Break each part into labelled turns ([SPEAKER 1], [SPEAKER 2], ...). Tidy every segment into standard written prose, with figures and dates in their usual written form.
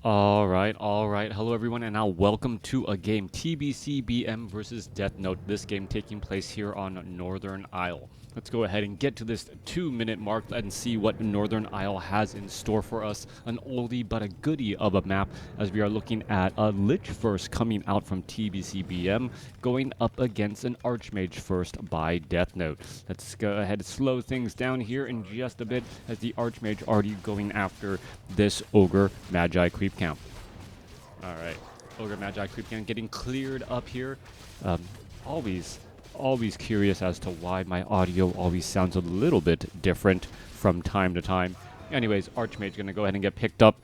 [SPEAKER 1] All right. Hello, everyone, and now welcome to a game, TBCBM versus Deathnote. This game taking place here on Northern Isle. Let's go ahead and get to this 2-minute mark and see what Northern Isle has in store for us. An oldie but a goodie of a map, as we are looking at a Lich first coming out from TBCBM, going up against an Archmage first by Deathnote. Let's go ahead and slow things down here in just a bit, as the Archmage already going after this Ogre Magi creep camp. Alright, Ogre Magi creep camp getting cleared up here. Always curious as to why my audio always sounds a little bit different from time to time. Anyways, Archmage gonna go ahead and get picked up.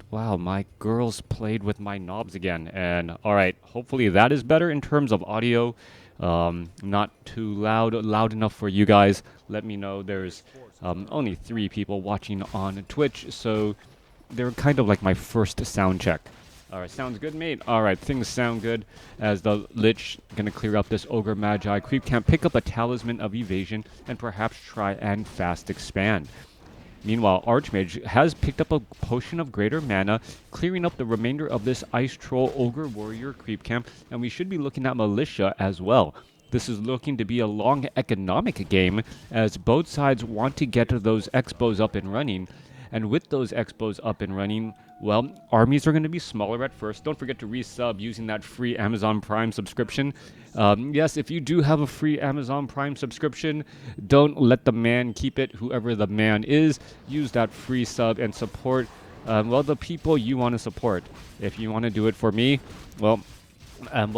[SPEAKER 1] Wow, my girls played with my knobs again. And alright, hopefully that is better in terms of audio. Not too loud enough for you guys. Let me know. There's only 3 people watching on Twitch, so they're kind of like my first sound check. Alright, sounds good, mate. Alright, things sound good as the Lich gonna clear up this Ogre Magi creep camp, pick up a Talisman of Evasion, and perhaps try and fast expand. Meanwhile, Archmage has picked up a Potion of Greater Mana, clearing up the remainder of this Ice Troll Ogre Warrior creep camp, and we should be looking at Militia as well. This is looking to be a long economic game, as both sides want to get those expos up and running. And with those expos up and running, well, armies are going to be smaller at first. Don't forget to resub using that free Amazon Prime subscription. Yes, if you do have a free Amazon Prime subscription, don't let the man keep it, whoever the man is. Use that free sub and support, well, the people you want to support. If you want to do it for me, well,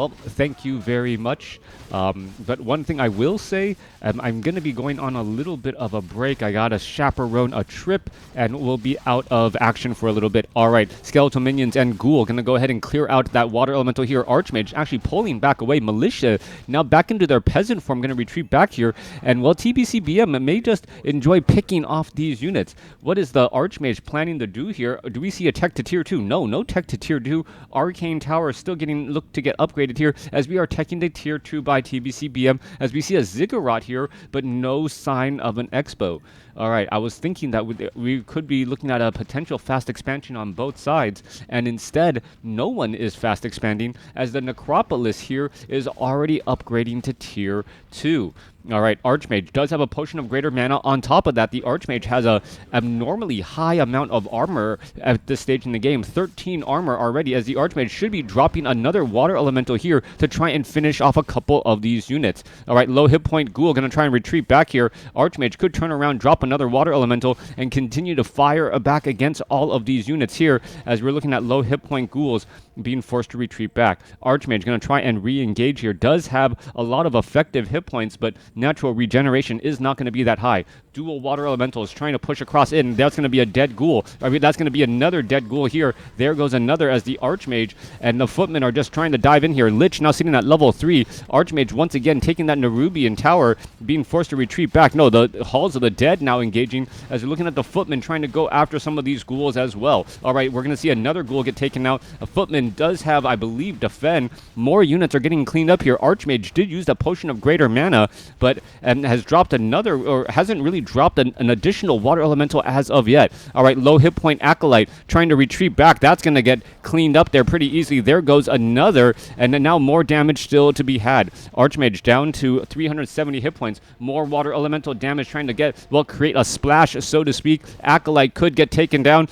[SPEAKER 1] thank you very much. But one thing I will say, I'm going to be going on a little bit of a break. I got to chaperone a trip, and we'll be out of action for a little bit. All right, Skeletal Minions and Ghoul going to go ahead and clear out that Water Elemental here. Archmage actually pulling back away. Militia now back into their Peasant form, going to retreat back here. And, well, TBCBM may just enjoy picking off these units. What is the Archmage planning to do here? Do we see a tech to tier 2? No tech to tier 2. Arcane Tower is still getting looked to get upgraded here, as we are teching to tier 2 by TBCBM, as we see a Ziggurat here, but no sign of an Expo. Alright, I was thinking that we could be looking at a potential fast expansion on both sides, and instead, no one is fast expanding, as the Necropolis here is already upgrading to tier 2. Alright, Archmage does have a Potion of Greater Mana. On top of that, the Archmage has a abnormally high amount of armor at this stage in the game. 13 armor already, as the Archmage should be dropping another Water Elemental here to try and finish off a couple of these units. Alright, low hit point Ghoul going to try and retreat back here. Archmage could turn around, drop another Water Elemental, and continue to fire back against all of these units here, as we're looking at low hit point Ghouls being forced to retreat back. Archmage going to try and re-engage here. Does have a lot of effective hit points, but natural regeneration is not going to be that high. Dual Water Elementals trying to push across in. That's going to be a dead Ghoul. I mean, that's going to be another dead Ghoul here. There goes another, as the Archmage and the Footmen are just trying to dive in here. Lich now sitting at level 3. Archmage once again taking that Nerubian Tower, being forced to retreat back. No, the Halls of the Dead now engaging, as we're looking at the Footmen trying to go after some of these Ghouls as well. Alright, we're going to see another Ghoul get taken out. A Footman does have, I believe, Defend. More units are getting cleaned up here. Archmage did use the Potion of Greater Mana, but has dropped another, or hasn't really dropped an additional Water Elemental as of yet. Alright, low hit point Acolyte trying to retreat back. That's going to get cleaned up there pretty easily. There goes another, and then now more damage still to be had. Archmage down to 370 hit points. More Water Elemental damage trying to get, well, create a splash, so to speak. Acolyte could get taken down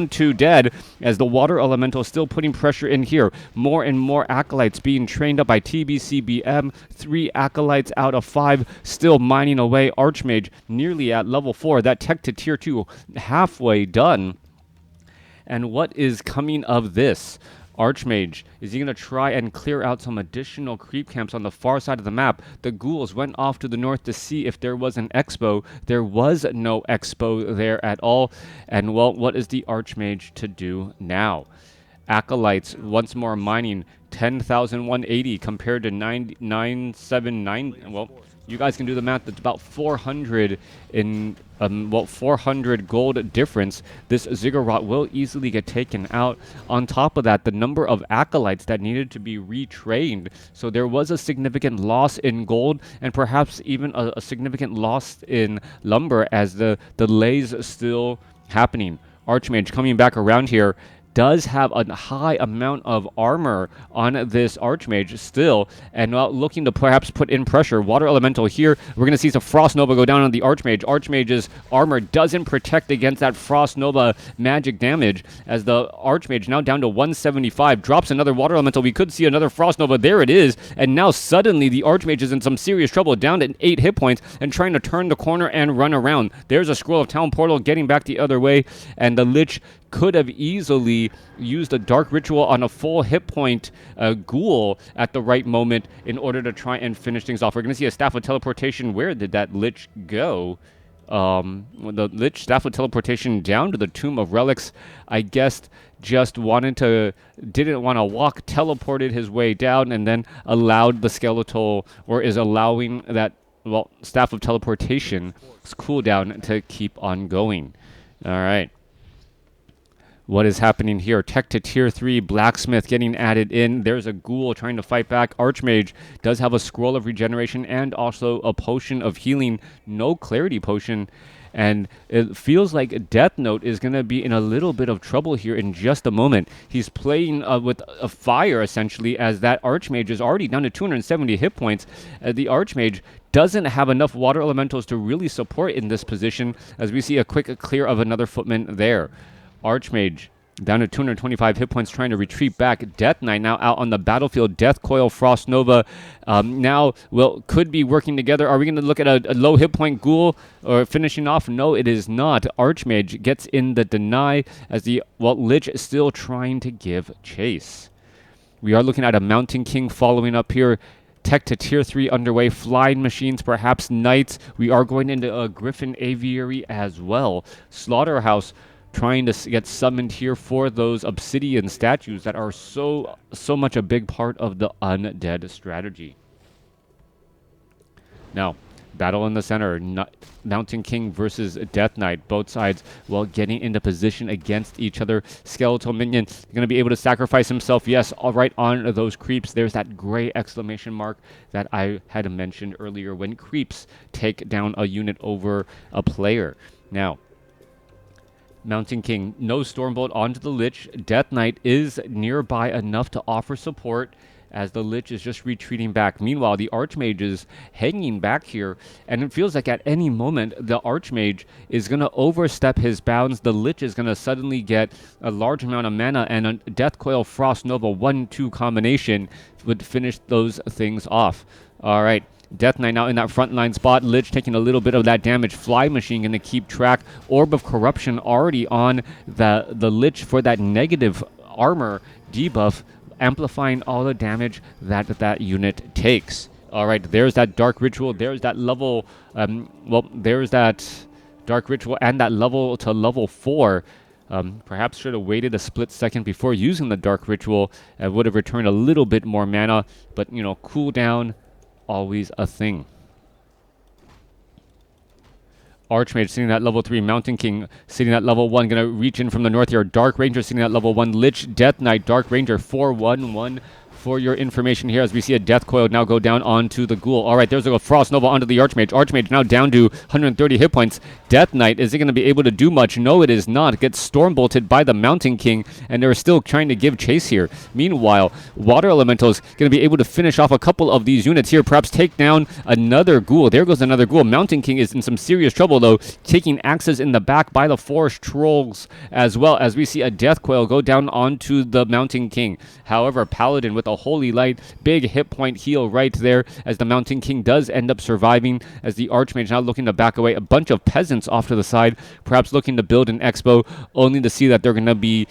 [SPEAKER 1] to dead, as the Water Elemental still putting pressure in here. More and more Acolytes being trained up by TBCBM. 3 Acolytes out of 5 still mining away. Archmage nearly at level 4. That tech to tier 2 halfway done. And what is coming of this? Archmage, is he going to try and clear out some additional creep camps on the far side of the map? The Ghouls went off to the north to see if there was an Expo. There was no Expo there at all. And, well, what is the Archmage to do now? Acolytes once more mining 10,180 compared to 9,979. Well, you guys can do the math. That's about 400 in, 400 gold difference. This Ziggurat will easily get taken out. On top of that, the number of Acolytes that needed to be retrained. So there was a significant loss in gold, and perhaps even a significant loss in lumber, as the delays still happening. Archmage coming back around here. does have a high amount of armor on this Archmage still, and looking to perhaps put in pressure. Water Elemental here. We're going to see some Frost Nova go down on the Archmage. Archmage's armor doesn't protect against that Frost Nova magic damage, as the Archmage now down to 175. Drops another Water Elemental. We could see another Frost Nova. There it is. And now suddenly the Archmage is in some serious trouble, down to 8 hit points and trying to turn the corner and run around. There's a Scroll of Town Portal getting back the other way, and the Lich could have easily used a Dark Ritual on a full hit point Ghoul at the right moment in order to try and finish things off. We're going to see a Staff of Teleportation. Where did that Lich go? The Lich Staff of Teleportation down to the Tomb of Relics. I guess just didn't want to walk, teleported his way down, and then allowed the skeletal, or is allowing that, well, Staff of Teleportation's cooldown to keep on going. All right. What is happening here? Tech to tier 3, Blacksmith getting added in. There's a Ghoul trying to fight back. Archmage does have a Scroll of Regeneration and also a Potion of Healing. No Clarity Potion. And it feels like Deathnote is going to be in a little bit of trouble here in just a moment. He's playing with a fire, essentially, as that Archmage is already down to 270 hit points. The Archmage doesn't have enough Water Elementals to really support in this position, as we see a quick clear of another Footman there. Archmage down to 225 hit points, trying to retreat back. Death Knight now out on the battlefield. Death Coil, Frost Nova now could be working together. Are we going to look at a low hit point Ghoul or finishing off? No, it is not. Archmage gets in the deny as the Lich is still trying to give chase. We are looking at a Mountain King following up here. Tech to tier 3 underway. Flying machines, perhaps knights. We are going into a Griffin Aviary as well. Slaughterhouse trying to get summoned here for those obsidian statues that are so much a big part of the undead strategy. Now, battle in the center. Mountain King versus Death Knight. Both sides, getting into position against each other. Skeletal Minion going to be able to sacrifice himself. Yes, all right on those creeps. There's that gray exclamation mark that I had mentioned earlier when creeps take down a unit over a player. Now, Mountain King, no Stormbolt onto the Lich. Death Knight is nearby enough to offer support as the Lich is just retreating back. Meanwhile, the Archmage is hanging back here, and it feels like at any moment the Archmage is going to overstep his bounds. The Lich is going to suddenly get a large amount of mana, and a Death Coil Frost Nova 1-2 combination would finish those things off. All right. Death Knight now in that front line spot. Lich taking a little bit of that damage. Fly Machine going to keep track. Orb of Corruption already on the Lich for that negative armor debuff, amplifying all the damage that unit takes. All right, there's that Dark Ritual. There's that level, there's that Dark Ritual and that level to level 4. Perhaps should have waited a split second before using the Dark Ritual. It would have returned a little bit more mana, but, cooldown, always a thing. Archmage sitting at level 3. Mountain King sitting at level 1. Going to reach in from the north here. Dark Ranger sitting at level 1. Lich, Death Knight, Dark Ranger 4-1-1. For your information here, as we see a Death Coil now go down onto the Ghoul. All right, there's a Frost Nova onto the Archmage. Archmage now down to 130 hit points. Death Knight, is it going to be able to do much? No, it is not. Gets Stormbolted by the Mountain King, and they're still trying to give chase here. Meanwhile, Water Elemental is going to be able to finish off a couple of these units here, perhaps take down another Ghoul. There goes another Ghoul. Mountain King is in some serious trouble, though, taking axes in the back by the Forest Trolls, as well as we see a Death Coil go down onto the Mountain King. However, Paladin with a Holy Light, big hit point heal right there, as the Mountain King does end up surviving, as the Archmage now looking to back away. A bunch of peasants off to the side, perhaps looking to build an expo, only to see that they're going to be,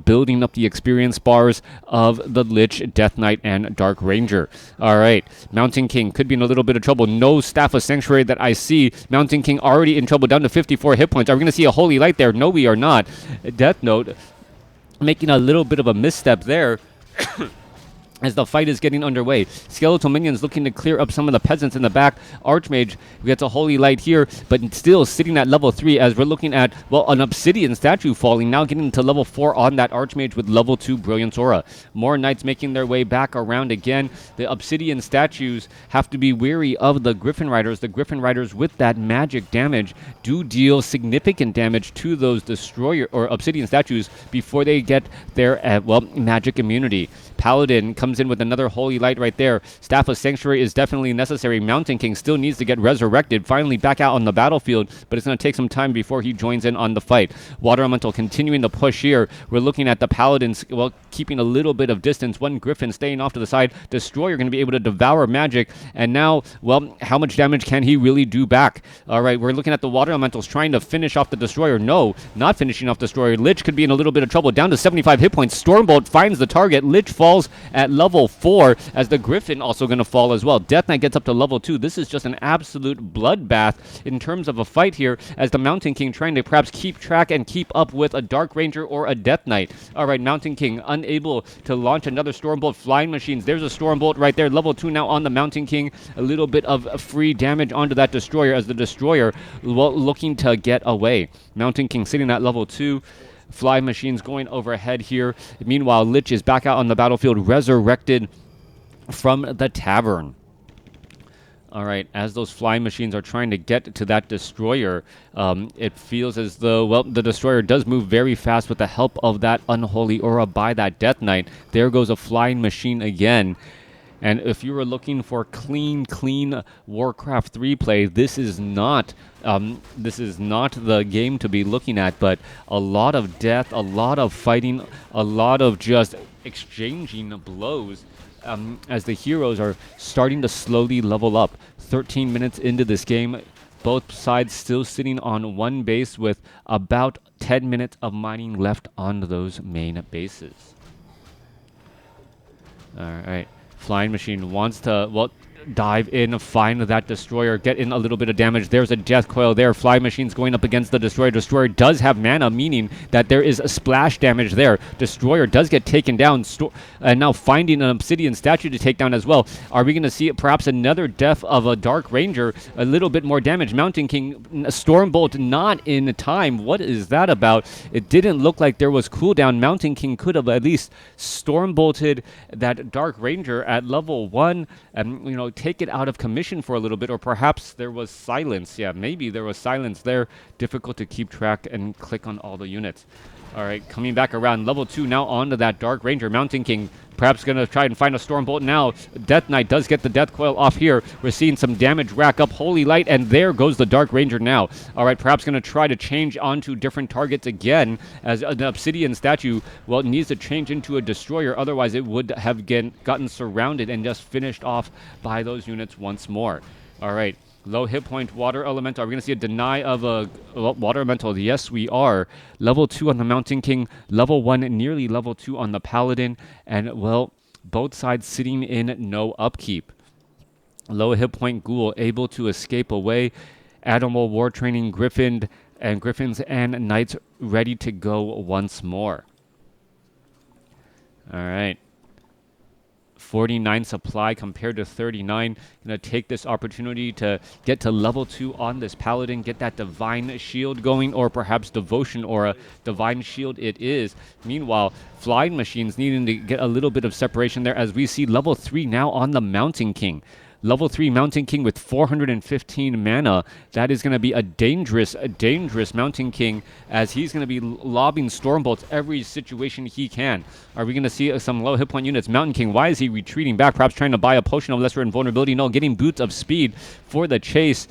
[SPEAKER 1] building up the experience bars of the Lich, Death Knight, and Dark Ranger. All right, Mountain King could be in a little bit of trouble. No Staff of Sanctuary that I see. Mountain King already in trouble, down to 54 hit points. Are we going to see a Holy Light there? No, we are not. Deathnote making a little bit of a misstep there. as the fight is getting underway. Skeletal minions looking to clear up some of the peasants in the back. Archmage gets a holy light here, but still sitting at level 3 as we're looking at, well, an obsidian statue falling, now getting to level 4 on that Archmage with level 2 Brilliance Aura. More knights making their way back around again. The obsidian statues have to be wary of the Griffin Riders. The Griffin Riders with that magic damage do deal significant damage to those destroyer or obsidian statues before they get their, well, magic immunity. Paladin comes in with another holy light right there. Staff of Sanctuary is definitely necessary. Mountain King still needs to get resurrected, finally back out on the battlefield, but it's going to take some time before he joins in on the fight. Water Elemental continuing the push here. We're looking at the Paladins, well, keeping a little bit of distance. One Griffin staying off to the side. Destroyer going to be able to devour magic, and now, well, how much damage can he really do back? All right, we're looking at the Water Elementals trying to finish off the Destroyer. No, not finishing off Destroyer. Lich could be in a little bit of trouble. Down to 75 hit points. Stormbolt finds the target. Lich falls at level 4 as the Griffin also going to fall as well. Death Knight gets up to level 2. This is just an absolute bloodbath in terms of a fight here as the Mountain King trying to perhaps keep track and keep up with a Dark Ranger or a Death Knight. All right, Mountain King unable to launch another Stormbolt. Flying Machines. There's a Stormbolt right there. Level 2 now on the Mountain King. A little bit of free damage onto that Destroyer as the Destroyer looking to get away. Mountain King sitting at level 2. Fly Machines going overhead here. Meanwhile, Lich is back out on the battlefield, resurrected from the tavern. All right, as those flying machines are trying to get to that Destroyer, it feels as though, well, the Destroyer does move very fast with the help of that Unholy Aura by that Death Knight. There goes a flying machine again. And if you were looking for clean WarCraft 3 play, this is not the game to be looking at. But a lot of death, a lot of fighting, a lot of just exchanging blows as the heroes are starting to slowly level up. 13 minutes into this game, both sides still sitting on one base with about 10 minutes of mining left on those main bases. All right. Flying Machine wants to, well, dive in, find that Destroyer, get in a little bit of damage. There's a Death Coil there. Flying Machine's going up against the Destroyer. Destroyer does have mana, meaning that there is a splash damage there. Destroyer does get taken down, and now finding an Obsidian Statue to take down as well. Are we going to see perhaps another death of a Dark Ranger? A little bit more damage. Mountain King, Stormbolt not in time. What is that about? It didn't look like there was cooldown. Mountain King could have at least Stormbolted that Dark Ranger at level 1 and, you know, take it out of commission for a little bit, or perhaps there was silence. Yeah, maybe there was silence there. Difficult to keep track and click on all the units. All right, coming back around, level 2 now onto that Dark Ranger. Mountain King perhaps going to try and find a Stormbolt now. Death Knight does get the Death Coil off here. We're seeing some damage rack up. Holy Light, and there goes the Dark Ranger now. All right, perhaps going to try to change onto different targets again as an Obsidian Statue, well, it needs to change into a Destroyer. Otherwise, it would have gotten surrounded and just finished off by those units once more. All right. Low hit point Water Elemental. Are we going to see a deny of a Water Elemental? Yes, we are. Level 2 on the Mountain King. Level 1, nearly level 2 on the Paladin. And, well, both sides sitting in no upkeep. Low hit point Ghoul able to escape away. Animal War Training Griffins and Knights ready to go once more. All right. 49 supply compared to 39. Gonna take this opportunity to get to level 2 on this Paladin, get that Divine Shield going, or perhaps Devotion Aura. Divine Shield it is. Meanwhile, Flying Machines needing to get a little bit of separation there as we see level 3 now on the Mountain King. Level 3 Mountain King with 415 mana. That is going to be a dangerous Mountain King as he's going to be lobbing Stormbolts every situation he can. Are we going to see some low hit point units? Mountain King, why is he retreating back? Perhaps trying to buy a potion of lesser invulnerability. No, getting boots of speed for the chase.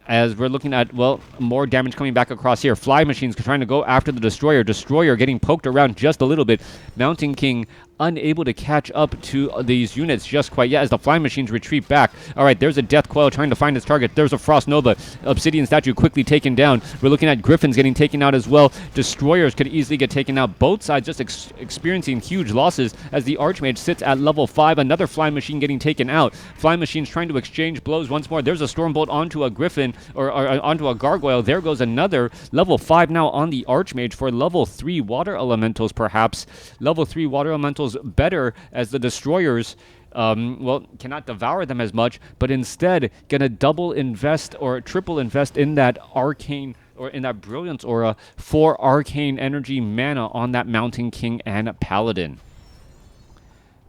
[SPEAKER 1] As we're looking at, well, more damage coming back across here. Fly Machines trying to go after the Destroyer. Destroyer getting poked around just a little bit. Mountain King unable to catch up to these units just quite yet as the Fly Machines retreat back. All right, there's a Death Coil trying to find its target. There's a Frost Nova. Obsidian Statue quickly taken down. We're looking at Griffins getting taken out as well. Destroyers could easily get taken out. Both sides just experiencing huge losses as the Archmage sits at level 5. Another Fly Machine getting taken out. Fly Machines trying to exchange blows once more. There's a Stormbolt onto a Griffin or onto a Gargoyle. There goes another level 5 now on the Archmage for level 3 Water Elementals perhaps. Level 3 Water Elementals elementals better, as the destroyers well, cannot devour them as much, but instead gonna double invest or triple invest in that arcane or in that brilliance aura for arcane energy mana on that Mountain King and Paladin.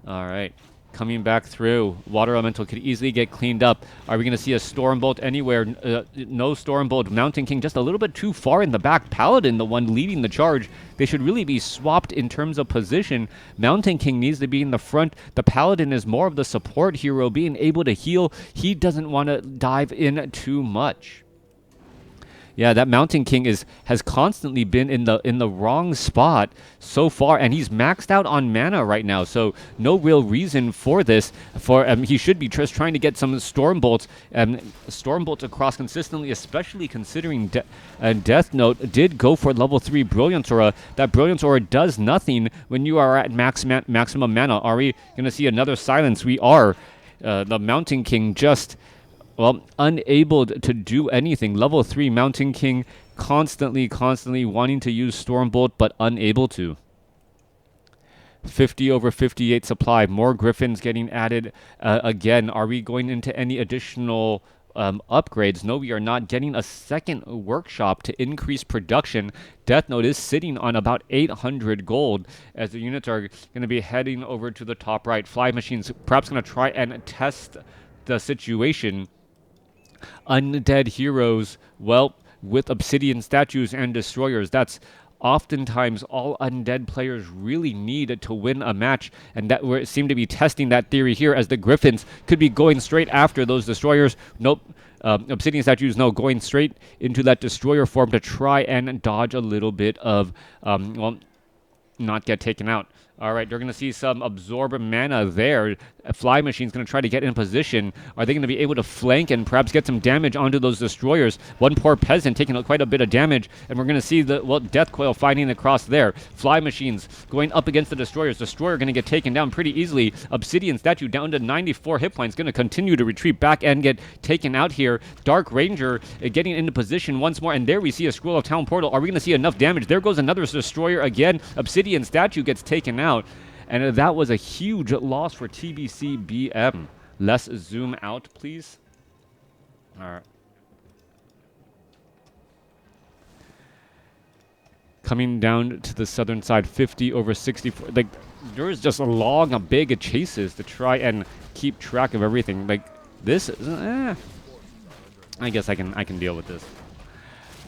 [SPEAKER 1] All right. Coming back through, Water Elemental could easily get cleaned up. Are we going to see a Stormbolt anywhere? No Stormbolt. Mountain King just a little bit too far in the back. Paladin, the one leading the charge. They should really be swapped in terms of position. Mountain King needs to be in the front. The Paladin is more of the support hero, being able to heal. He doesn't want to dive in too much. Yeah, that Mountain King has constantly been in the wrong spot so far, and he's maxed out on mana right now. So no real reason for this. He should be just trying to get some Stormbolts across consistently, especially considering Deathnote did go for level 3 Brilliance Aura. That Brilliance Aura does nothing when you are at maximum mana. Are we going to see another silence? We are. The Mountain King just, well, unable to do anything. Level 3 Mountain King constantly wanting to use Stormbolt, but unable to. 50 over 58 supply. More Griffins getting added again. Are we going into any additional upgrades? No, we are not. Getting a second workshop to increase production. Deathnote is sitting on about 800 gold as the units are going to be heading over to the top right. Fly Machines perhaps going to try and test the situation. Undead heroes, well, with obsidian statues and destroyers, that's oftentimes all undead players really need to win a match, and that we seem to be testing that theory here, as the Griffins could be going straight after those destroyers. Nope. Obsidian statues, no, going straight into that destroyer form to try and dodge a little bit of, well, not get taken out. All right, they're going to see some absorb mana there. A Fly Machine's going to try to get in position. Are they going to be able to flank and perhaps get some damage onto those destroyers? One poor peasant taking quite a bit of damage, and we're going to see the, well, Death Coil fighting across there. Fly Machines going up against the destroyers. Destroyer going to get taken down pretty easily. Obsidian statue down to 94 hit points, going to continue to retreat back and get taken out here. Dark Ranger getting into position once more, and there we see a Scroll of Town Portal. Are we going to see enough damage? There goes another destroyer again. Obsidian statue gets taken out. And that was a huge loss for TBC BM. Let's zoom out, please. All right. Coming down to the southern side, 50 over 64. Like, there's just a long, big chases to try and keep track of everything. Like, this is, I guess I can deal with this.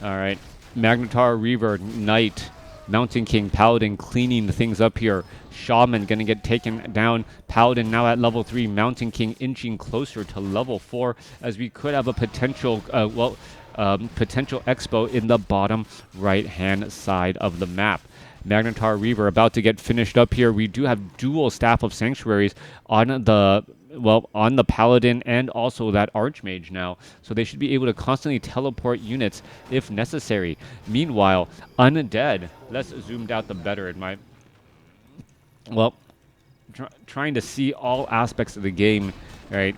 [SPEAKER 1] All right. Magnetar, Reaver, Knight, Mountain King, Paladin cleaning things up here. Shaman going to get taken down. Paladin now at level 3. Mountain King inching closer to level 4, as we could have a potential, potential expo in the bottom right-hand side of the map. Magnetar Reaver about to get finished up here. We do have dual Staff of Sanctuaries on the, well, on the Paladin and also that Archmage now. So they should be able to constantly teleport units if necessary. Meanwhile, Undead, less zoomed out the better in my, well, trying to see all aspects of the game, right?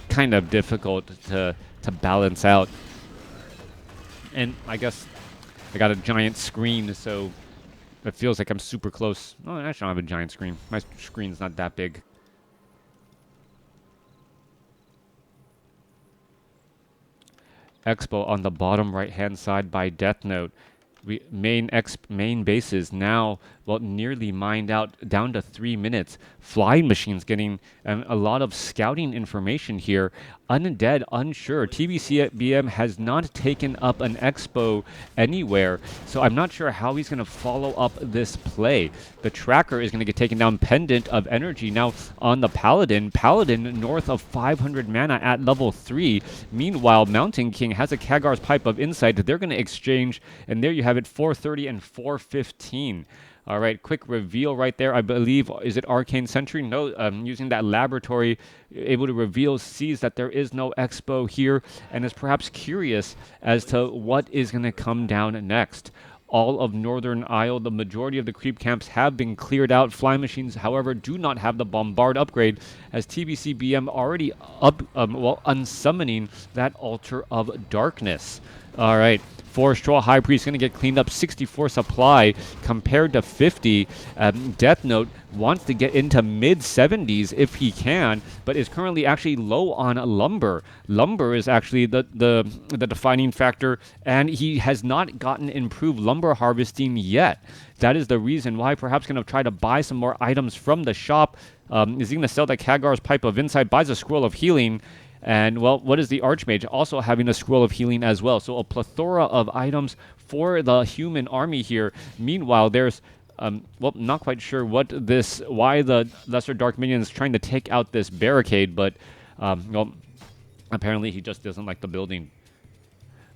[SPEAKER 1] Kind of difficult to balance out. And I guess I got a giant screen, so it feels like I'm super close. Oh, I don't have a giant screen. My screen's not that big. Expo on the bottom right-hand side by Deathnote. Main bases now, well, nearly mined out, down to 3 minutes. Flying Machines getting a lot of scouting information here. Undead, unsure. TBC BM has not taken up an expo anywhere, so I'm not sure how he's going to follow up this play. The tracker is going to get taken down. Pendant of Energy now on the Paladin. Paladin north of 500 mana at level 3. Meanwhile, Mountain King has a Kagar's Pipe of Insight. They're going to exchange, and there you have it, 430 and 415. All right, quick reveal right there. I believe, is it Arcane Sentry? No, using that laboratory, able to reveal, sees that there is no expo here, and is perhaps curious as to what is going to come down next. All of Northern Isle, the majority of the creep camps have been cleared out. Fly Machines, however, do not have the Bombard upgrade, as TBC BM already unsummoning that Altar of Darkness. All right. 4 Stroll High Priest going to get cleaned up. 64 supply compared to 50. Deathnote wants to get into mid-70s if he can, but is currently actually low on lumber. Lumber is actually the defining factor, and he has not gotten improved lumber harvesting yet. That is the reason why perhaps going to try to buy some more items from the shop. Is he going to sell the Kagar's Pipe of Insight, buys a Scroll of Healing, and, well, what is the Archmage? Also having a Scroll of Healing as well. So a plethora of items for the human army here. Meanwhile, there's, well, not quite sure why the Lesser Dark Minion is trying to take out this barricade, but, well, apparently he just doesn't like the building.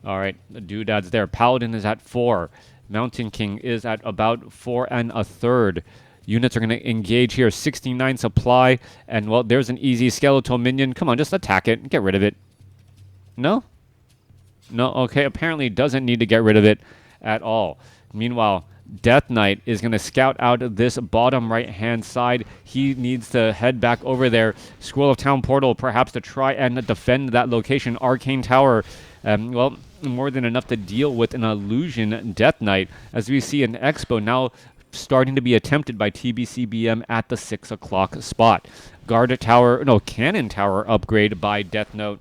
[SPEAKER 1] All right, the Doodad's there. Paladin is at 4. Mountain King is at about 4 1/3. Units are going to engage here. 69 supply. And, well, there's an easy skeletal minion. Come on, just attack it. Get rid of it. No? No? Okay, apparently doesn't need to get rid of it at all. Meanwhile, Death Knight is going to scout out this bottom right-hand side. He needs to head back over there. Scroll of Town Portal, perhaps to try and defend that location. Arcane Tower, well, more than enough to deal with an illusion Death Knight, as we see an Expo now starting to be attempted by TBCBM at the 6 o'clock spot. Cannon Tower upgrade by Deathnote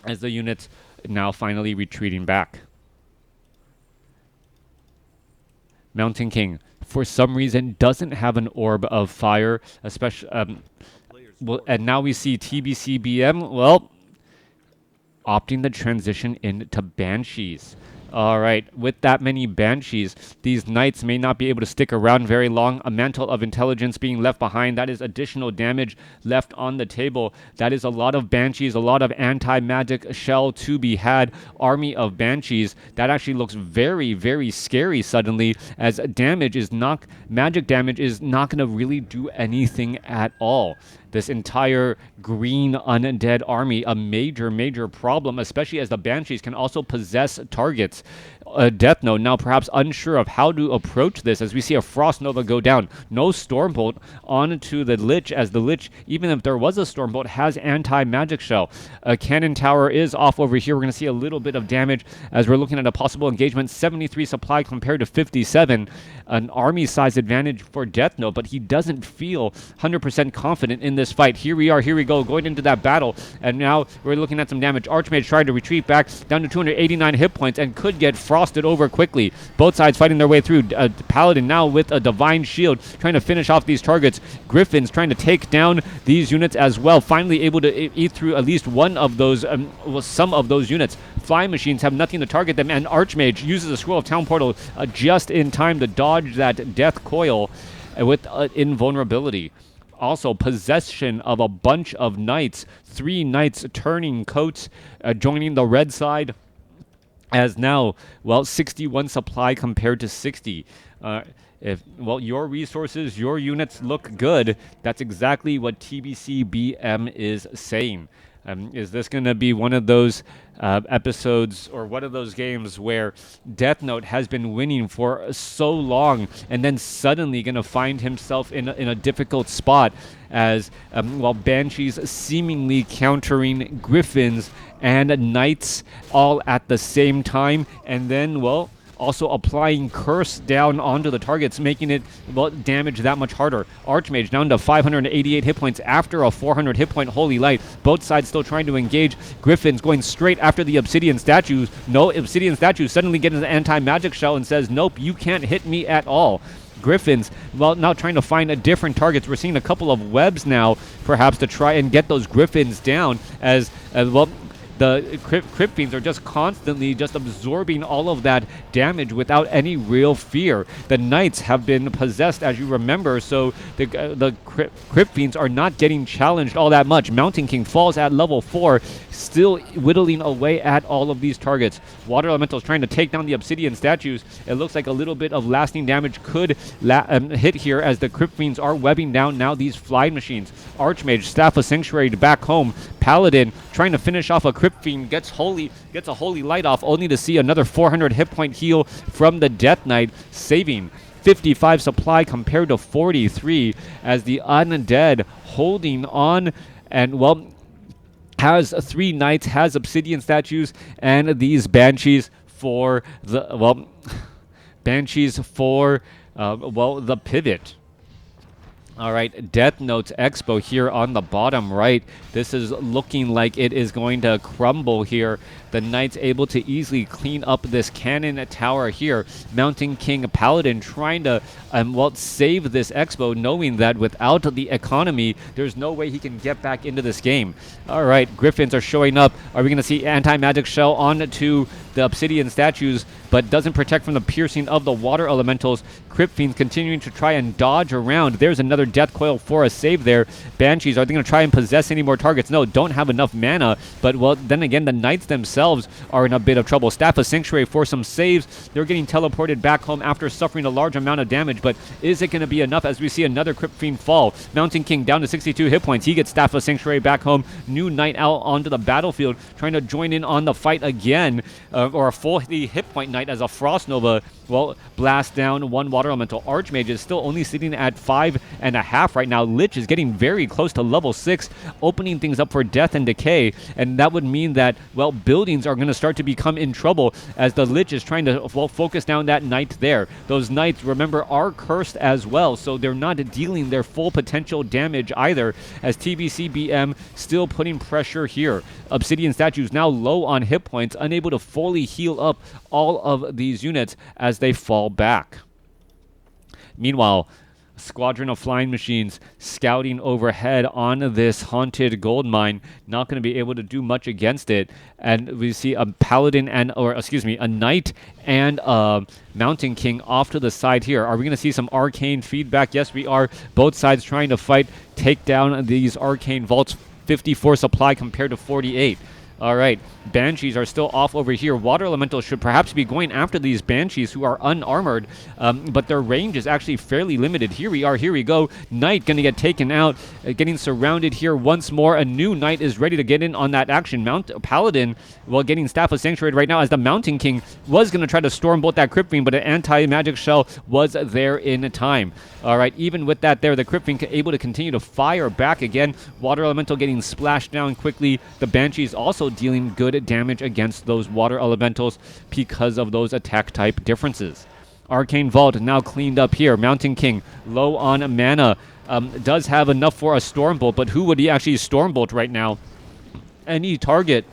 [SPEAKER 1] as the units now finally retreating back. Mountain King, for some reason, doesn't have an Orb of Fire, especially, well, and now we see TBCBM, well, opting to transition into Banshees. All right, with that many Banshees, these Knights may not be able to stick around very long. A Mantle of Intelligence being left behind. That is additional damage left on the table. That is a lot of Banshees, a lot of anti-magic shell to be had. Army of Banshees. That actually looks very, very scary suddenly, as magic damage is not going to really do anything at all. This entire green undead army, a major, major problem, especially as the Banshees can also possess targets. Deathnote now perhaps unsure of how to approach this, as we see a Frost Nova go down. No Stormbolt onto the Lich, as the Lich, even if there was a Stormbolt, has anti-magic shell. A Cannon Tower is off over here. We're going to see a little bit of damage as we're looking at a possible engagement. 73 supply compared to 57. An army size advantage for Deathnote, but he doesn't feel 100% confident in this fight. Here we go, going into that battle, and now we're looking at some damage. Archmage trying to retreat back down to 289 hit points and could get frosted over quickly. Both sides fighting their way through. Paladin now with a Divine Shield trying to finish off these targets. Griffins trying to take down these units as well, finally able to eat through at least one of those, some of those units. Flying Machines have nothing to target them, and Archmage uses a Scroll of Town Portal just in time to dodge that Death Coil with invulnerability. Also, possession of a bunch of Knights. 3 Knights turning coats, joining the red side, as now, well, 61 supply compared to 60. If, well, your resources, your units look good, that's exactly what TBCBM is saying. Is this going to be one of those episodes or one of those games where Deathnote has been winning for so long and then suddenly going to find himself in a difficult spot, as while Banshees seemingly countering Griffins and Knights all at the same time, and then, well, also applying Curse down onto the targets, making it, well, damage that much harder. Archmage down to 588 hit points after a 400 hit point Holy Light. Both sides still trying to engage. Griffins going straight after the Obsidian Statues. No, Obsidian Statue suddenly getting an anti-magic shell and says, nope, you can't hit me at all. Griffins, well, now trying to find a different targets. We're seeing a couple of webs now, perhaps, to try and get those Griffins down, as well, the Crypt Fiends are just constantly just absorbing all of that damage without any real fear. The Knights have been possessed, as you remember, so the Crypt Fiends are not getting challenged all that much. Mountain King falls at level 4, still whittling away at all of these targets. Water Elementals trying to take down the Obsidian Statues. It looks like a little bit of lasting damage could hit here, as the Crypt Fiends are webbing down now these Flying Machines. Archmage, Staff of Sanctuary to back home. Paladin trying to finish off a Crypt Fiend, gets a Holy Light off, only to see another 400 hit point heal from the Death Knight, saving 55 supply compared to 43, as the Undead holding on, and, well, has 3 Knights, has Obsidian Statues, and these Banshees for the, well, Banshees for, well, the pivot. All right, Deathnote's Expo here on the bottom right. This is looking like it is going to crumble here. The Knights able to easily clean up this cannon tower here. Mountain King Paladin trying to, well, save this Expo, knowing that without the economy, there's no way he can get back into this game. All right, Griffins are showing up. Are we going to see anti-magic shell onto the obsidian statues, but doesn't protect from the piercing of the water elementals? Crypt Fiends continuing to try and dodge around. There's another Death Coil for a save there. Banshees, are they going to try and possess any more targets? No, don't have enough mana, but, well, then again, the Knights themselves are in a bit of trouble. Staff of Sanctuary for some saves. They're getting teleported back home after suffering a large amount of damage, but is it going to be enough as we see another Crypt Fiend fall? Mountain King down to 62 hit points. He gets Staff of Sanctuary back home. New Knight out onto the battlefield, trying to join in on the fight again, or a full hit point Knight as a Frost Nova, well, blast down one Water Elemental. Archmage is still only sitting at 5.5 right now. Lich is getting very close to level 6, opening things up for Death and Decay, and that would mean that, well, buildings are going to start to become in trouble as the Lich is trying to, well, focus down that Knight there. Those Knights, remember, are cursed as well, so they're not dealing their full potential damage either, as TBCBM still putting pressure here. Obsidian statues now low on hit points, unable to fully heal up all of these units as they fall back. Meanwhile, squadron of flying machines scouting overhead on this haunted gold mine, not going to be able to do much against it. And we see a paladin a knight and a mountain king off to the side here. Are we going to see some arcane feedback? Yes, we are. Both sides trying to fight, take down these arcane vaults. 54 supply compared to 48. All right, Banshees are still off over here. Water Elementals should perhaps be going after these Banshees who are unarmored, but their range is actually fairly limited. Here we go. Knight going to get taken out, getting surrounded here once more. A new Knight is ready to get in on that action. Paladin, well, getting Staff of Sanctuary right now as the Mountain King was going to try to storm bolt that Crypt Fiend, but an anti-magic shell was there in time. All right, even with that there, the Crypt Fiend able to continue to fire back again. Water Elemental getting splashed down quickly. The Banshees also dealing good damage against those water elementals because of those attack type differences. Arcane Vault now cleaned up here. Mountain King low on mana, does have enough for a Stormbolt, but who would he actually Stormbolt right now? Any target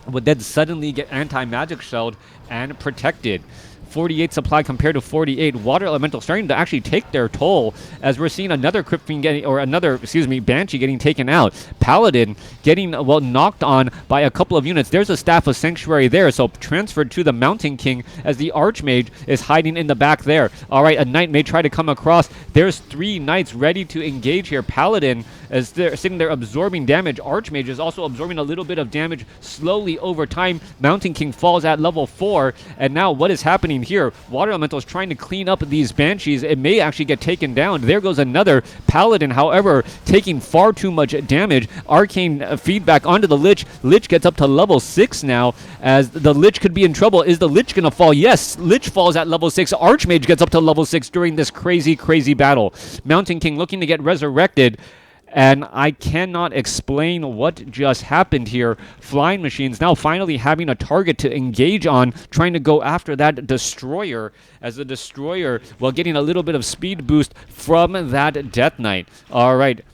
[SPEAKER 1] would then suddenly get anti-magic shelled and protected. 48 supply compared to 48. Water Elemental starting to actually take their toll as we're seeing another Crypt Fiend getting, or another, Banshee getting taken out. Paladin getting, well, knocked on by a couple of units. There's a Staff of Sanctuary there, so transferred to the Mountain King as the Archmage is hiding in the back there. All right, a Knight may try to come across. There's 3 Knights ready to engage here. Paladin is there, sitting there absorbing damage. Archmage is also absorbing a little bit of damage slowly over time. Mountain King falls at level 4, and now what is happening here? Water Elemental is trying to clean up these Banshees. It may actually get taken down. There goes another Paladin, however, taking far too much damage. Arcane feedback onto the Lich. Lich gets up to level 6 now, as the Lich could be in trouble. Is the Lich going to fall? Yes, Lich falls at level 6. Archmage gets up to level 6 during this crazy, crazy battle. Mountain King looking to get resurrected, and I cannot explain what just happened here. Flying machines now finally having a target to engage on, trying to go after that Destroyer, as the Destroyer, well, getting a little bit of speed boost from that Death Knight. All right.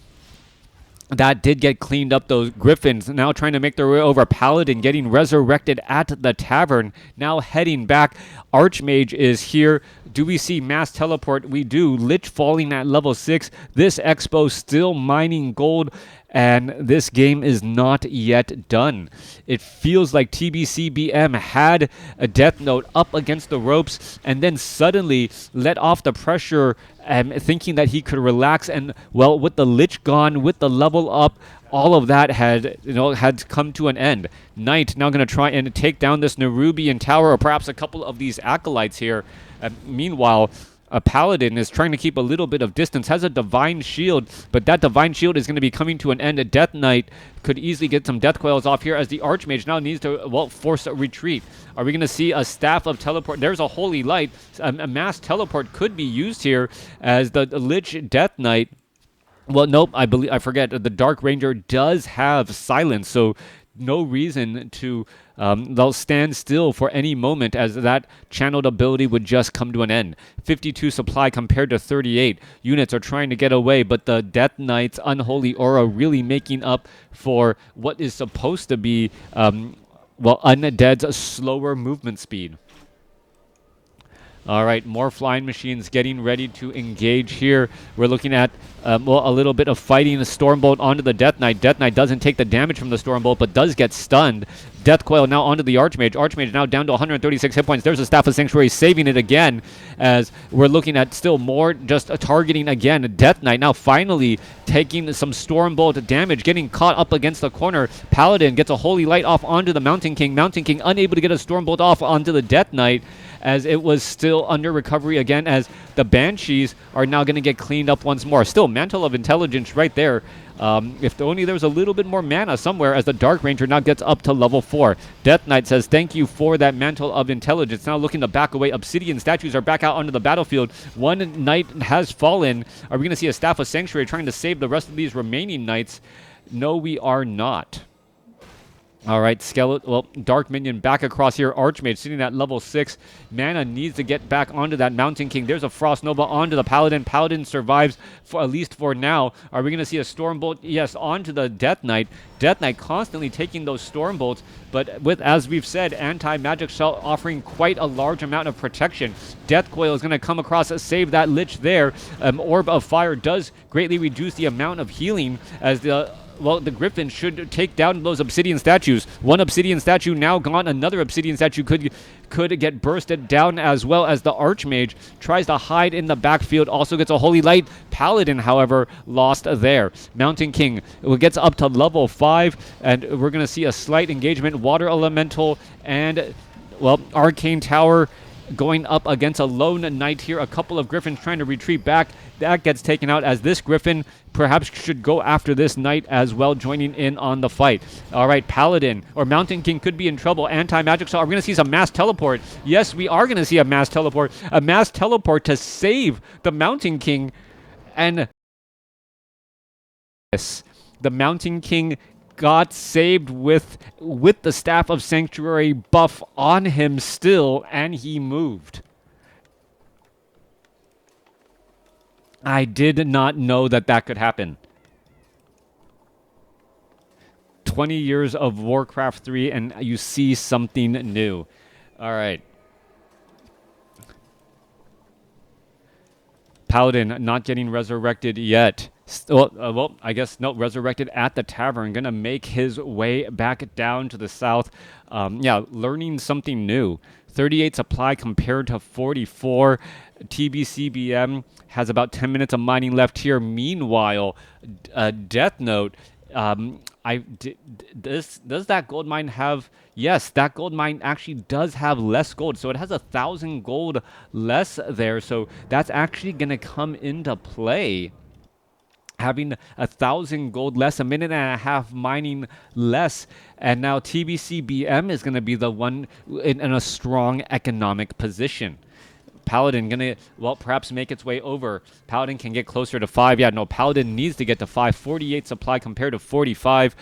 [SPEAKER 1] That did get cleaned up. Those Griffins now trying to make their way over. Paladin getting resurrected at the tavern. Now heading back. Archmage is here. Do we see mass teleport? We do. Lich falling at level 6. This Expo still mining gold. And this game is not yet done. It feels like TBCBM had a Deathnote up against the ropes and then suddenly let off the pressure, thinking that he could relax. And, well, with the Lich gone, with the level up, all of that had come to an end. Knight now going to try and take down this Nerubian tower, or perhaps a couple of these acolytes here. Meanwhile, a Paladin is trying to keep a little bit of distance, has a Divine Shield, but that Divine Shield is going to be coming to an end. A Death Knight could easily get some Death Coils off here as the Archmage now needs to, well, force a retreat. Are we going to see a Staff of Teleport? There's a Holy Light. A mass teleport could be used here as the Lich Death Knight. Well, nope, I forget. The Dark Ranger does have silence, so no reason to they'll stand still for any moment, as that channeled ability would just come to an end. 52 supply compared to 38. Units are trying to get away, but the Death Knight's Unholy Aura really making up for what is supposed to be, Undead's slower movement speed. All right, more flying machines getting ready to engage here. We're looking at a little bit of fighting. The Stormbolt onto the Death Knight. Death Knight doesn't take the damage from the Stormbolt, but does get stunned. Death Coil now onto the Archmage. Archmage now down to 136 hit points. There's a Staff of Sanctuary saving it again, as we're looking at still more just targeting again. Death Knight now finally taking some Stormbolt damage, getting caught up against the corner. Paladin gets a Holy Light off onto the Mountain King. Mountain King unable to get a Stormbolt off onto the Death Knight, as it was still under recovery again, as the Banshees are now going to get cleaned up once more. Still, Mantle of Intelligence right there. If only there was a little bit more mana somewhere, as the Dark Ranger now gets up to level 4. Death Knight says, thank you for that Mantle of Intelligence. Now looking to back away. Obsidian statues are back out onto the battlefield. One knight has fallen. Are we going to see a Staff of Sanctuary trying to save the rest of these remaining knights? No, we are not. All right, Dark Minion back across here. Archmage sitting at level 6. Mana needs to get back onto that Mountain King. There's a Frost Nova onto the Paladin. Paladin survives, for at least for now. Are we going to see a Stormbolt? Yes, onto the Death Knight. Death Knight constantly taking those Stormbolts, but with, as we've said, Anti-Magic Shell offering quite a large amount of protection. Death Coil is going to come across and save that Lich there. Orb of Fire does greatly reduce the amount of healing, as the Griffin should take down those Obsidian statues. One Obsidian statue now gone. Another Obsidian statue could get bursted down, as well as the Archmage tries to hide in the backfield. Also gets a Holy Light. Paladin, however, lost there. Mountain King gets up to level 5, and we're going to see a slight engagement. Water Elemental and, Arcane Tower going up against a lone knight here. A couple of Griffins trying to retreat back. That gets taken out, as this Griffin perhaps should go after this knight as well, joining in on the fight. All right, Paladin or Mountain King could be in trouble. Anti-Magic Shell. Are we going to see some mass teleport? Yes, we are going to see a mass teleport. A mass teleport to save the Mountain King. And yes, the Mountain King got saved with the Staff of Sanctuary buff on him still, and he moved. I did not know that could happen. 20 years of WarCraft 3 and you see something new. All right. Paladin not getting resurrected yet. I guess no, resurrected at the tavern. Gonna make his way back down to the south. Learning something new. 38 supply compared to 44. TBCBM has about 10 minutes of mining left here. Meanwhile, Deathnote, does that gold mine have? Yes, that gold mine actually does have less gold, so it has 1,000 gold less there. So that's actually going to come into play. Having 1,000 gold less, a minute and a half mining less, and now TBCBM is going to be the one in a strong economic position. Paladin gonna, perhaps make its way over. Paladin can get closer to 5. Yeah, no, Paladin needs to get to 5. 48 supply compared to 45.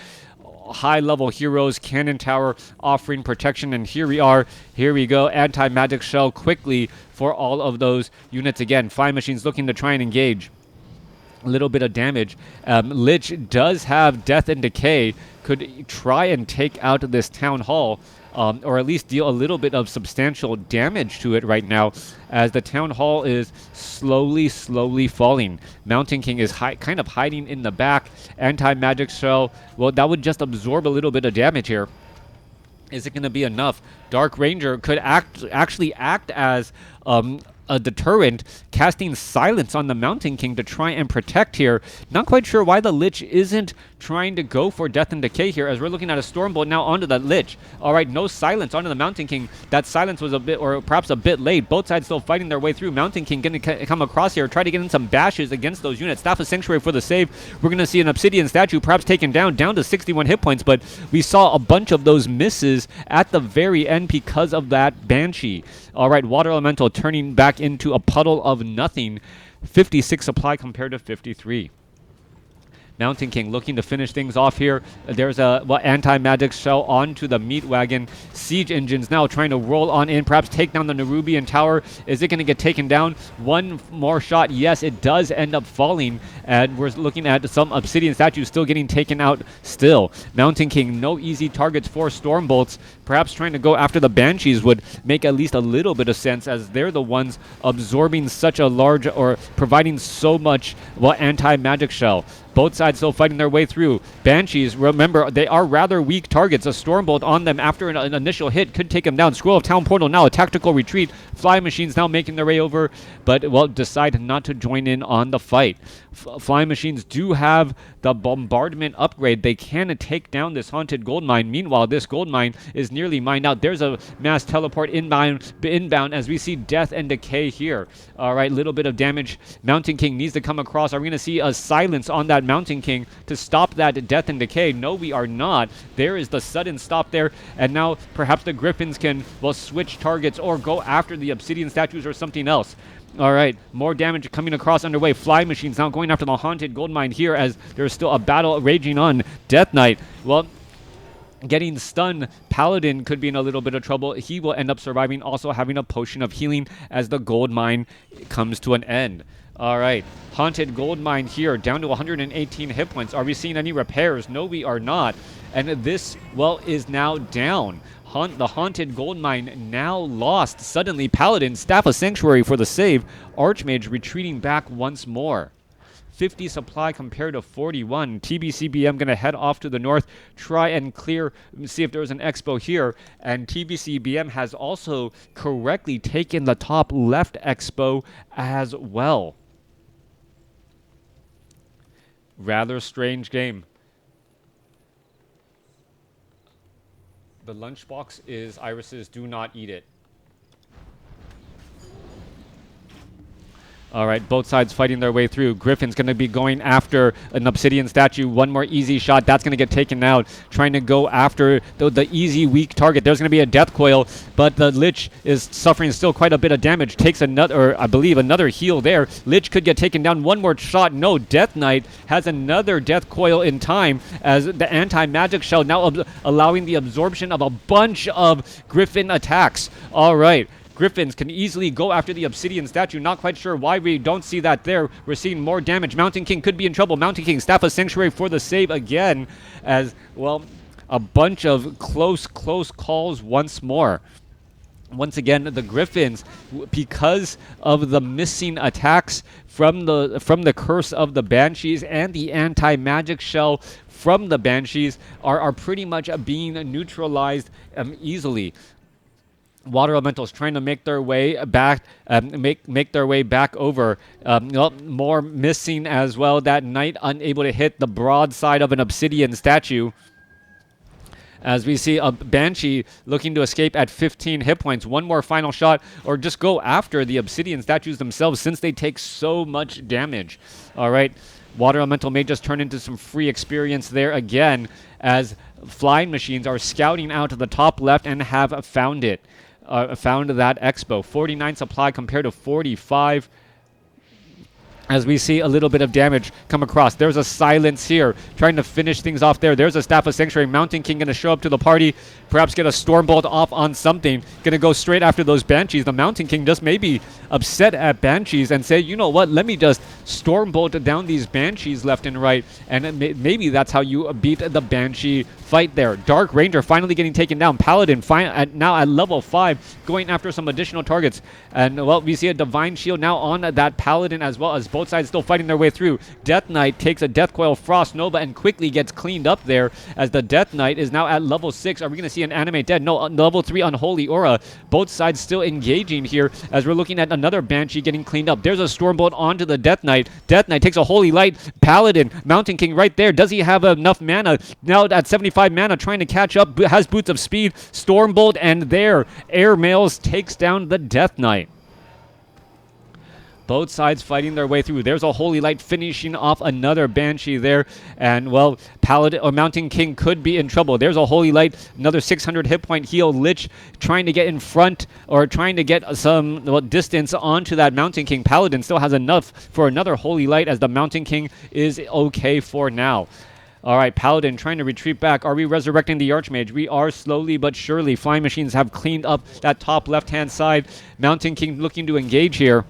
[SPEAKER 1] High-level heroes, Cannon Tower offering protection, and here we are. Here we go. Anti-Magic Shell quickly for all of those units again. Flying Machines looking to try and engage. A little bit of damage. Lich does have Death and Decay. Could try and take out this Town Hall. Or at least deal a little bit of substantial damage to it right now, as the Town Hall is slowly falling. Mountain King is kind of hiding in the back. Anti-Magic Shell, that would just absorb a little bit of damage here. Is it going to be enough? Dark Ranger could actually act as a deterrent, casting Silence on the Mountain King to try and protect here. Not quite sure why the Lich isn't trying to go for Death and Decay here, as we're looking at a Stormbolt now onto the Lich. All right, no Silence onto the Mountain King. That Silence was a bit, or perhaps a bit late. Both sides still fighting their way through. Mountain King going to come across here, try to get in some bashes against those units. Staff of Sanctuary for the save. We're going to see an Obsidian statue perhaps taken down to 61 hit points, but we saw a bunch of those misses at the very end because of that Banshee. All right, Water Elemental turning back into a puddle of nothing. 56 supply compared to 53. Mountain King looking to finish things off here. There's a anti-magic shell onto the meat wagon. Siege engines now trying to roll on in, perhaps take down the Nerubian tower. Is it going to get taken down? One more shot. Yes, it does end up falling. And we're looking at some obsidian statues still getting taken out still. Mountain King, no easy targets for Stormbolts. Perhaps trying to go after the Banshees would make at least a little bit of sense, as they're the ones absorbing such a large, or providing so much, anti-magic shell. Both sides still fighting their way through. Banshees, remember, they are rather weak targets. A Stormbolt on them after an initial hit could take them down. Scroll of Town Portal now, a tactical retreat. Flying Machines now making their way over, but, decide not to join in on the fight. Flying Machines do have the bombardment upgrade. They can take down this haunted gold mine. Meanwhile, this gold mine is nearly mined out. There's a mass teleport inbound as we see death and decay here. All right, little bit of damage. Mountain King needs to come across. Are we going to see a silence on that Mountain King to stop that death and decay? No, we are not. There is the sudden stop there, and now perhaps the Griffins can, switch targets or go after the obsidian statues or something else. All right, more damage coming across underway. Fly Machines now going after the haunted gold mine here, as there's still a battle raging on. Death Knight, getting stunned. Paladin could be in a little bit of trouble. He will end up surviving, also having a potion of healing as the gold mine comes to an end. All right, haunted gold mine here, down to 118 hit points. Are we seeing any repairs? No, we are not. And this, is now down. The haunted gold mine now lost. Suddenly, Paladin, Staff of Sanctuary for the save. Archmage retreating back once more. 50 supply compared to 41. TBCBM going to head off to the north, try and clear, see if there's an expo here. And TBCBM has also correctly taken the top left expo as well. Rather strange game. The lunchbox is Iris's do not eat it. All right, both sides fighting their way through. Griffin's going to be going after an obsidian statue. One more easy shot. That's going to get taken out. Trying to go after the easy, weak target. There's going to be a death coil, but the Lich is suffering still quite a bit of damage. Takes another, I believe, another heal there. Lich could get taken down. One more shot. No, Death Knight has another death coil in time, as the anti-magic shell now allowing the absorption of a bunch of Griffin attacks. All right. Griffins can easily go after the obsidian statue. Not quite sure why we don't see that there. We're seeing more damage. Mountain King could be in trouble. Mountain King, Staff of Sanctuary for the save again, as, a bunch of close calls once more. Once again, the Griffins, because of the missing attacks from the curse of the Banshees and the anti-magic shell from the Banshees, are pretty much being neutralized easily. Water elementals trying to make their way back, make their way back over. More missing as well. That knight unable to hit the broadside of an obsidian statue. As we see a Banshee looking to escape at 15 hit points. One more final shot, or just go after the obsidian statues themselves, since they take so much damage. All right, Water elemental may just turn into some free experience there again, as Flying Machines are scouting out to the top left and have found it. Found that expo. 49 supply compared to 45. As we see a little bit of damage come across. There's a silence here, trying to finish things off there. There's a Staff of Sanctuary. Mountain King going to show up to the party, perhaps get a Stormbolt off on something. Going to go straight after those Banshees. The Mountain King just may be upset at Banshees and say, you know what, let me just Stormbolt down these Banshees left and right. And maybe that's how you beat the Banshee fight there. Dark Ranger finally getting taken down. Paladin now at level 5, going after some additional targets. And, we see a Divine Shield now on that Paladin, as well as both sides still fighting their way through. Death Knight takes a Death Coil Frost Nova and quickly gets cleaned up there, as the Death Knight is now at level 6. Are we going to see an Animate Dead? No, level 3 Unholy Aura. Both sides still engaging here, as we're looking at another Banshee getting cleaned up. There's a Stormbolt onto the Death Knight. Death Knight takes a Holy Light. Paladin, Mountain King right there. Does he have enough mana? Now at 75 mana, trying to catch up, has Boots of Speed. Stormbolt, and there, Air Mails takes down the Death Knight. Both sides fighting their way through. There's a Holy Light finishing off another Banshee there. And, well, Paladin or Mountain King could be in trouble. There's a Holy Light, another 600 hit point heal. Lich trying to get in front or trying to get some distance onto that Mountain King. Paladin still has enough for another Holy Light as the Mountain King is okay for now. All right, Paladin trying to retreat back. Are we resurrecting the Archmage? We are slowly but surely. Flying Machines have cleaned up that top left-hand side. Mountain King looking to engage here.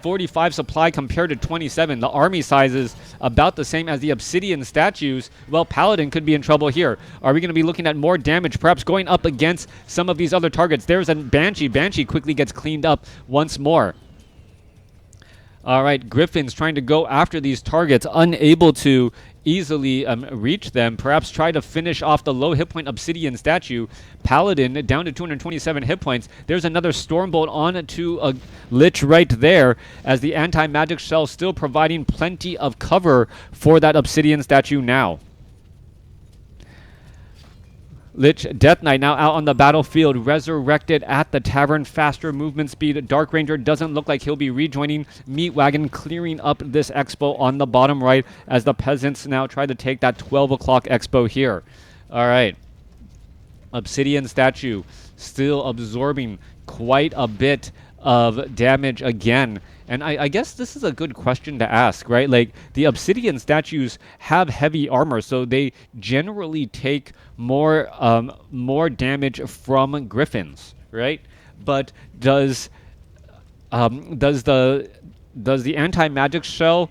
[SPEAKER 1] 45 supply compared to 27. The army size is about the same as the Obsidian statues. Well, Paladin could be in trouble here. Are we going to be looking at more damage, perhaps going up against some of these other targets? There's a Banshee. Banshee quickly gets cleaned up once more. All right, Griffins trying to go after these targets, unable to easily reach them. Perhaps try to finish off the low hit point Obsidian statue. Paladin down to 227 hit points. There's another Stormbolt on to a Lich right there, as the anti-magic shell still providing plenty of cover for that Obsidian statue now. Lich Death Knight now out on the battlefield, resurrected at the tavern. Faster movement speed. Dark Ranger doesn't look like he'll be rejoining. Meat Wagon clearing up this expo on the bottom right as the peasants now try to take that 12 o'clock expo here. All right. Obsidian statue still absorbing quite a bit of damage again. And I guess this is a good question to ask, right? Like, the Obsidian statues have heavy armor, so they generally take more damage from Griffins, right? But does the anti-magic shell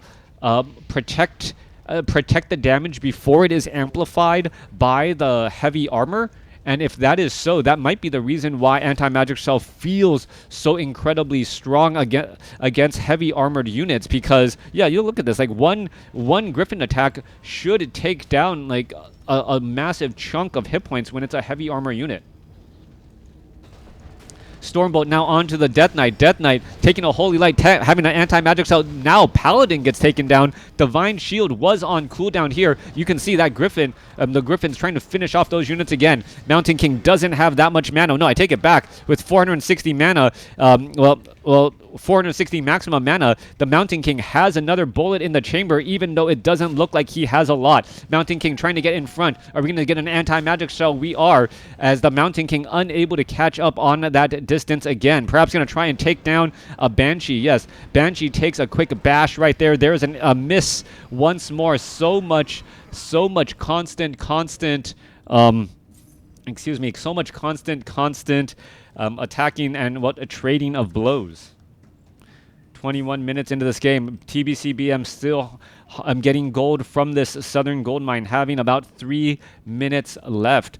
[SPEAKER 1] protect the damage before it is amplified by the heavy armor? And if that is so, that might be the reason why anti-magic shell feels so incredibly strong against heavy armored units. Because, yeah, you look at this, like one Griffin attack should take down like a massive chunk of hit points when it's a heavy armor unit. Stormbolt now onto the Death Knight. Death Knight taking a Holy Light, having an anti-magic cell. Now Paladin gets taken down. Divine Shield was on cooldown here. You can see that Griffin, the Griffin's trying to finish off those units again. Mountain King doesn't have that much mana. No, I take it back. With 460 mana, 460 maximum mana, the Mountain King has another bullet in the chamber, even though it doesn't look like he has a lot. Mountain King trying to get in front. Are we going to get an anti-magic shell? We are, as the Mountain King unable to catch up on that distance again. Perhaps going to try and take down a Banshee. Yes, Banshee takes a quick bash right there. There's a miss once more. So much constant attacking and a trading of blows. 21 minutes into this game, TBCBM still getting gold from this southern gold mine, having about 3 minutes left.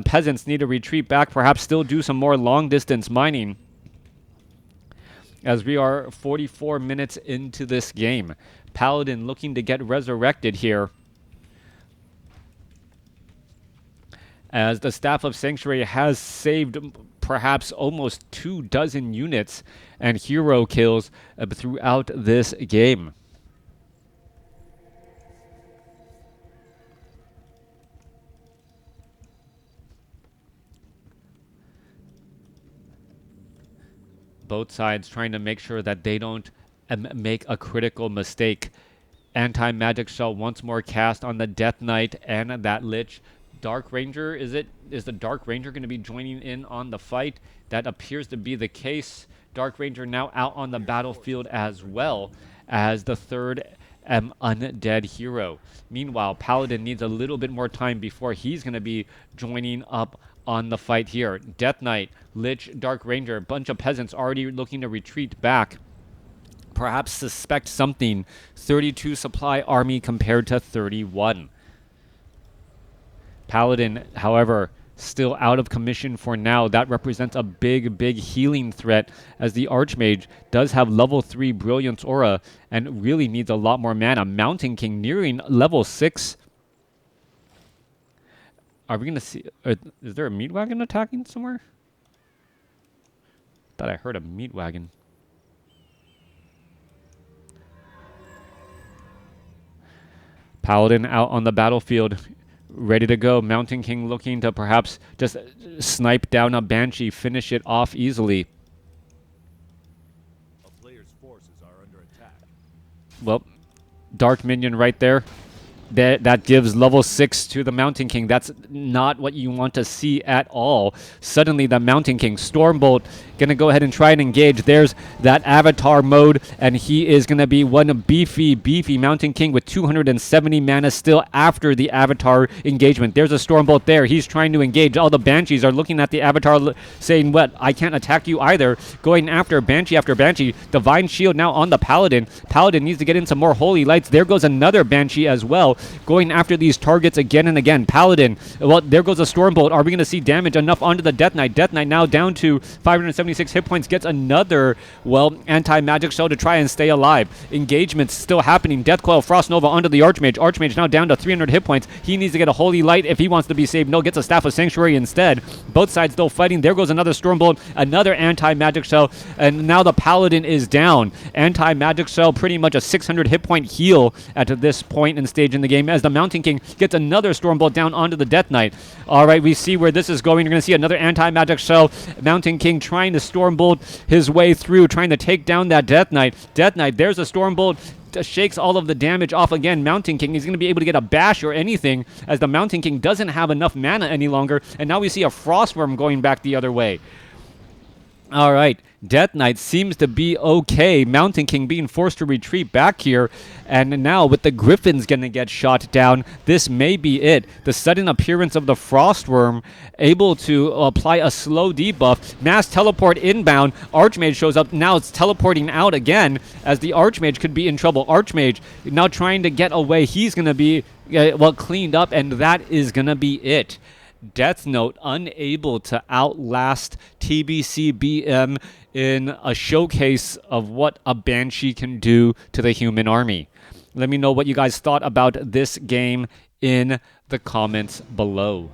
[SPEAKER 1] Peasants need to retreat back, perhaps still do some more long distance mining, as we are 44 minutes into this game. Paladin looking to get resurrected here, as the Staff of Sanctuary has saved perhaps almost 24 units and hero kills throughout this game. Both sides trying to make sure that they don't make a critical mistake. Anti-magic shell once more cast on the Death Knight and that Lich. Dark Ranger, is the Dark Ranger going to be joining in on the fight? That appears to be the case. Dark Ranger now out on the battlefield as well as the third undead hero. Meanwhile, Paladin needs a little bit more time before he's going to be joining up on the fight here. Death Knight, Lich, Dark Ranger, a bunch of peasants already looking to retreat back. Perhaps suspect something. 32 supply army compared to 31. Paladin, however, still out of commission for now. That represents a big healing threat, as the Archmage does have level 3 Brilliance Aura and really needs a lot more mana. Mountain King nearing level 6. Are we going to see... is there a meat wagon attacking somewhere? Thought I heard a meat wagon. Paladin out on the battlefield, ready to go. Mountain King looking to perhaps just snipe down a Banshee, finish it off easily. Well, Dark Minion right there. That gives level 6 to the Mountain King. That's not what you want to see at all. Suddenly, the Mountain King, Stormbolt, going to go ahead and try and engage. There's that avatar mode, and he is going to be one beefy Mountain King with 270 mana still after the avatar engagement. There's a Stormbolt there. He's trying to engage. All the Banshees are looking at the avatar saying, what? I can't attack you either. Going after Banshee. Divine Shield now on the Paladin. Paladin needs to get into more Holy Lights. There goes another Banshee as well, going after these targets again and again. Paladin, well, there goes a Stormbolt. Are we going to see damage enough onto the Death Knight? Death Knight now down to 576 hit points, gets another, well, anti-magic shell to try and stay alive. Engagements still happening. Death Coil, Frost Nova onto the Archmage. Archmage now down to 300 hit points. He needs to get a Holy Light if he wants to be saved. No, gets a Staff of Sanctuary instead. Both sides still fighting. There goes another Stormbolt, another anti-magic shell, and now the Paladin is down. Anti-magic shell, pretty much a 600 hit point heal at this point and stage in the game, as the Mountain King gets another Stormbolt down onto the Death Knight. All right, we see where this is going. You're going to see another anti-magic shell. Mountain King trying to Stormbolt his way through, trying to take down that Death Knight. Death Knight, there's a Stormbolt, shakes all of the damage off again. Mountain King is going to be able to get a bash or anything, as the Mountain King doesn't have enough mana any longer, and now we see a Frostworm going back the other way. All right, Death Knight seems to be okay. Mountain King being forced to retreat back here. And now with the Griffins going to get shot down, this may be it. The sudden appearance of the Frostworm, able to apply a slow debuff. Mass teleport inbound. Archmage shows up. Now it's teleporting out again, as the Archmage could be in trouble. Archmage now trying to get away. He's going to be, well, cleaned up, and that is going to be it. Deathnote unable to outlast TBCBM in a showcase of what a Banshee can do to the human army. Let me know what you guys thought about this game in the comments below.